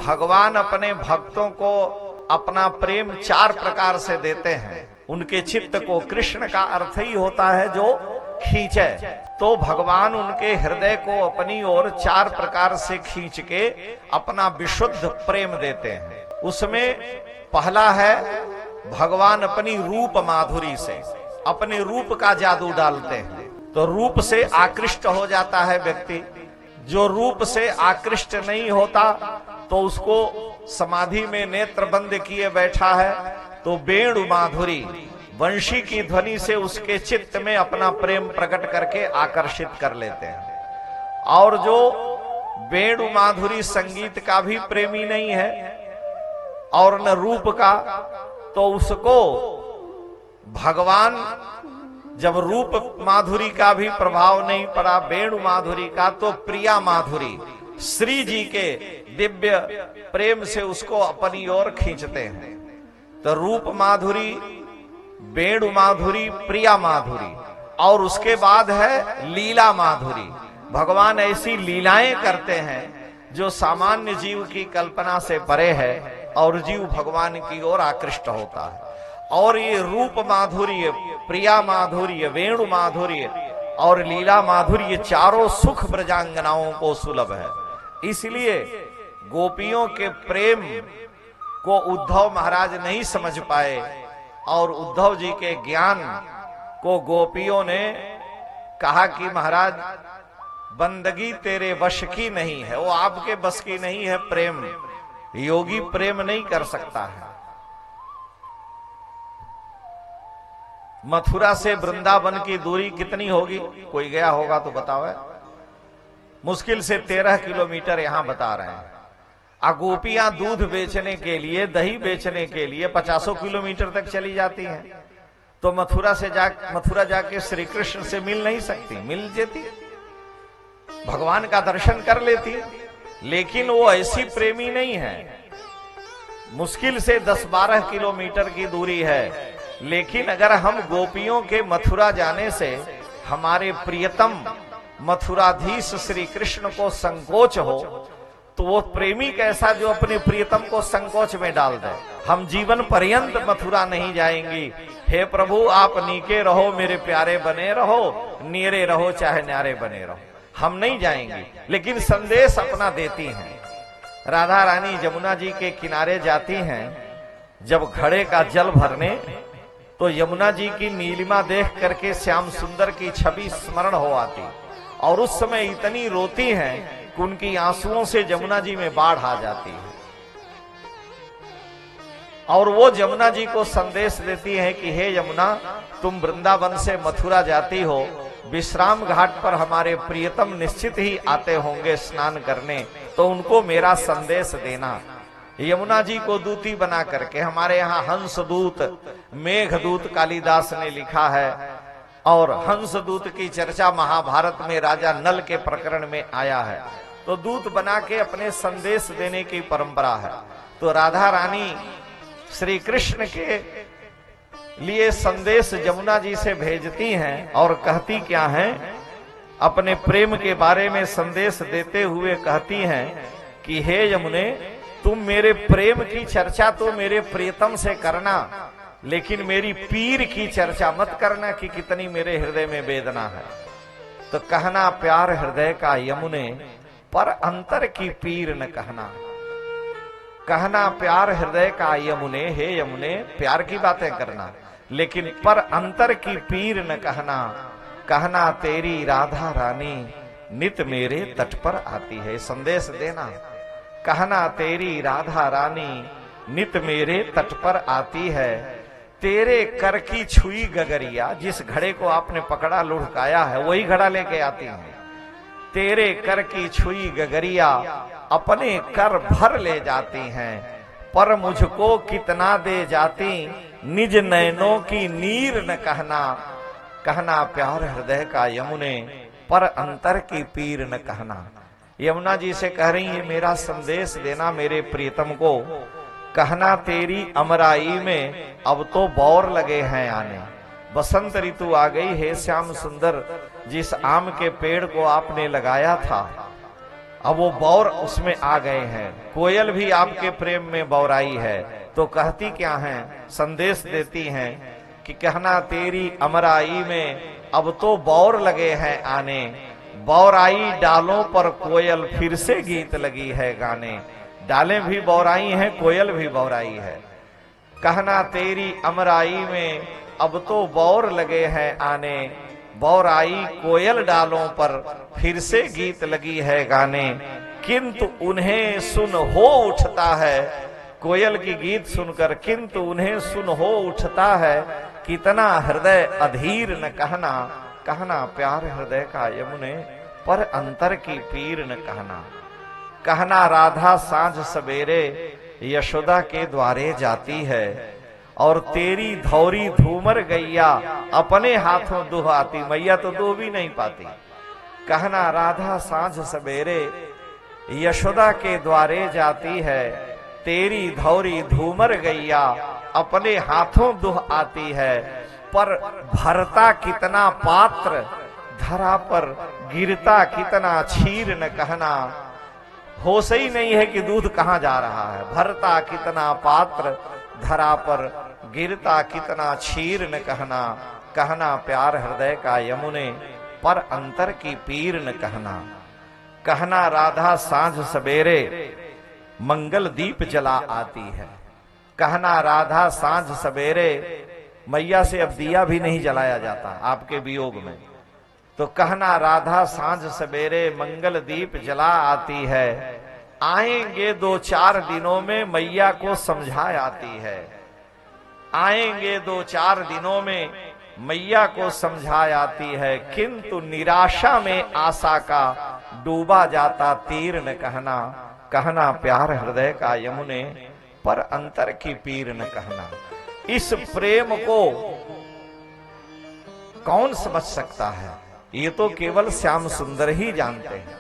भगवान अपने भक्तों को अपना प्रेम 4 प्रकार से देते हैं। उनके चित्त को, कृष्ण का अर्थ ही होता है जो खींचे, तो भगवान उनके हृदय को अपनी ओर 4 प्रकार से खींच के अपना विशुद्ध प्रेम देते हैं। उसमें पहला है भगवान अपनी रूप माधुरी से, अपने रूप का जादू डालते हैं, तो रूप से आकृष्ट हो जाता है व्यक्ति। जो रूप से आकृष्ट नहीं होता तो उसको समाधि में नेत्र बंद किए बैठा है, तो वेणु माधुरी, वंशी की ध्वनि से उसके चित्त में अपना प्रेम प्रकट करके आकर्षित कर लेते हैं। और जो वेणु माधुरी संगीत का भी प्रेमी नहीं है और न रूप का, तो उसको भगवान जब रूप माधुरी का भी प्रभाव नहीं पड़ा, वेणु माधुरी का, तो प्रिया माधुरी, श्री जी के दिव्य प्रेम से उसको अपनी ओर खींचते हैं। तो रूप माधुरी, वेणु माधुरी, प्रिया माधुरी, और उसके बाद है लीला माधुरी। भगवान ऐसी लीलाएं करते हैं जो सामान्य जीव की कल्पना से परे है और जीव भगवान की ओर आकृष्ट होता है। और ये रूप माधुर्य, प्रिया माधुर्य, वेणु माधुर्य और लीला माधुर्य चारों सुख ब्रजांगनाओं को सुलभ है। इसलिए गोपियों के प्रेम को उद्धव महाराज नहीं समझ पाए और उद्धव जी के ज्ञान को गोपियों ने कहा कि महाराज बंदगी तेरे वश की नहीं है, वो आपके बस की नहीं है प्रेम, योगी प्रेम नहीं कर सकता है। मथुरा से वृंदावन की दूरी कितनी होगी? कोई गया होगा तो बताओ। मुश्किल से 13 किलोमीटर यहां बता रहे हैं। गोपियां दूध बेचने के लिए, दही बेचने के लिए 50 किलोमीटर तक चली जाती हैं, तो मथुरा जाके श्री कृष्ण से मिल नहीं सकती? मिल जाती, भगवान का दर्शन कर लेती, लेकिन वो ऐसी प्रेमी नहीं है। मुश्किल से 10-12 किलोमीटर की दूरी है, लेकिन अगर हम गोपियों के मथुरा जाने से हमारे प्रियतम मथुराधीश श्री कृष्ण को संकोच हो, तो वो प्रेमी कैसा जो अपने प्रियतम को संकोच में डाल दे। हम जीवन पर्यंत मथुरा नहीं जाएंगी। हे प्रभु आप नीके रहो, मेरे प्यारे बने रहो, नीरे रहो चाहे न्यारे बने रहो, हम नहीं जाएंगे। लेकिन संदेश अपना देती हैं। राधा रानी यमुना जी के किनारे जाती हैं, जब घड़े का जल भरने, तो यमुना जी की नीलिमा देख करके श्याम सुंदर की छवि स्मरण हो आती, और उस समय इतनी रोती हैं कि उनकी आंसुओं से यमुना जी में बाढ़ आ जाती है। और वो यमुना जी को संदेश देती है कि हे यमुना, तुम वृंदावन से मथुरा जाती हो, विश्राम घाट पर हमारे प्रियतम निश्चित ही आते होंगे स्नान करने, तो उनको मेरा संदेश देना। यमुना जी को दूती बना करके, हमारे यहाँ हंस दूत, मेघदूत कालिदास ने लिखा है, और हंस दूत की चर्चा महाभारत में राजा नल के प्रकरण में आया है। तो दूत बना के अपने संदेश देने की परंपरा है। तो राधा रानी श्री कृष्ण के लिए संदेश यमुना जी से भेजती हैं, और कहती क्या हैं, अपने प्रेम के बारे में संदेश देते हुए कहती हैं कि हे यमुने, तुम मेरे प्रेम की चर्चा तो मेरे प्रियतम से करना, लेकिन मेरी पीर की चर्चा मत करना कि कितनी मेरे हृदय में वेदना है। तो कहना प्यार हृदय का यमुने, पर अंतर की पीर न कहना। कहना प्यार हृदय का यमुने, हे यमुने, प्यार की बातें करना, लेकिन पर अंतर की पीर न कहना। कहना तेरी राधा रानी नित मेरे तट पर आती है, संदेश देना। कहना तेरी राधा रानी नित मेरे तट पर आती है, तेरे कर की छुई गगरिया, जिस घड़े को आपने पकड़ा लुढ़काया है वही घड़ा लेके आती है। तेरे कर की छुई गगरिया अपने कर भर ले जाती हैं, पर मुझको कितना दे जाती, निज नैनों की नीर न कहना। कहना प्यार हृदय का यमुने, पर अंतर की पीर न कहना। यमुना जी से कह रही है मेरा संदेश देना मेरे प्रियतम को। कहना तेरी अमराई में अब तो बौर लगे हैं आने, बसंत ऋतु आ गई। हे श्याम सुंदर, जिस आम के पेड़ को आपने लगाया था अब वो बौर उसमें आ गए हैं। कोयल भी आपके प्रेम में बौराई है, तो कहती क्या है, संदेश देती हैं कि कहना तेरी अमराई में अब तो बौर लगे हैं आने, बौराई डालों पर कोयल फिर से गीत लगी है गाने। डालें भी बौराई हैं, कोयल भी बौराई है। कहना तेरी अमराई में अब तो बौर लगे हैं आने, बौराई कोयल डालों पर फिर से गीत लगी है गाने। किंतु उन्हें सुन हो उठता है, कोयल की गीत सुनकर किंतु उन्हें सुन हो उठता है, कितना हृदय अधीर न कहना, कहना प्यार हृदय का यमुने पर अंतर की पीर न कहना। कहना राधा साँझ सवेरे यशोदा के द्वारे जाती है, और तेरी धौरी धूमर गैया अपने हाथों दुहाती। मैया तो दो भी नहीं पाती। कहना राधा साँझ सवेरे यशोदा के द्वारे जाती है, तेरी धौरी धूमर गैया अपने हाथों दुह आती है, पर भरता कितना पात्र धरा पर गिरता कितना क्षीर न कहना। होश ही नहीं है कि दूध कहां जा रहा है। भरता कितना पात्र धरा पर गिरता कितना क्षीर न कहना, कहना प्यार हृदय का यमुने पर अंतर की पीर न कहना। कहना राधा साँझ सवेरे मंगल दीप जला आती है। कहना राधा साँझ सवेरे, मैया से अब दिया भी नहीं जलाया जाता आपके वियोग में, तो कहना राधा साँझ सवेरे मंगल दीप जला आती है। आएंगे 2-4 दिनों में मैया को समझा आती है, आएंगे 2-4 दिनों में मैया को समझा आती है, किंतु निराशा में आशा का डूबा जाता तीर न कहना, कहना प्यार हृदय का यमुने पर अंतर की पीर न कहना। इस प्रेम को कौन समझ सकता है, ये तो केवल श्याम सुंदर ही जानते हैं।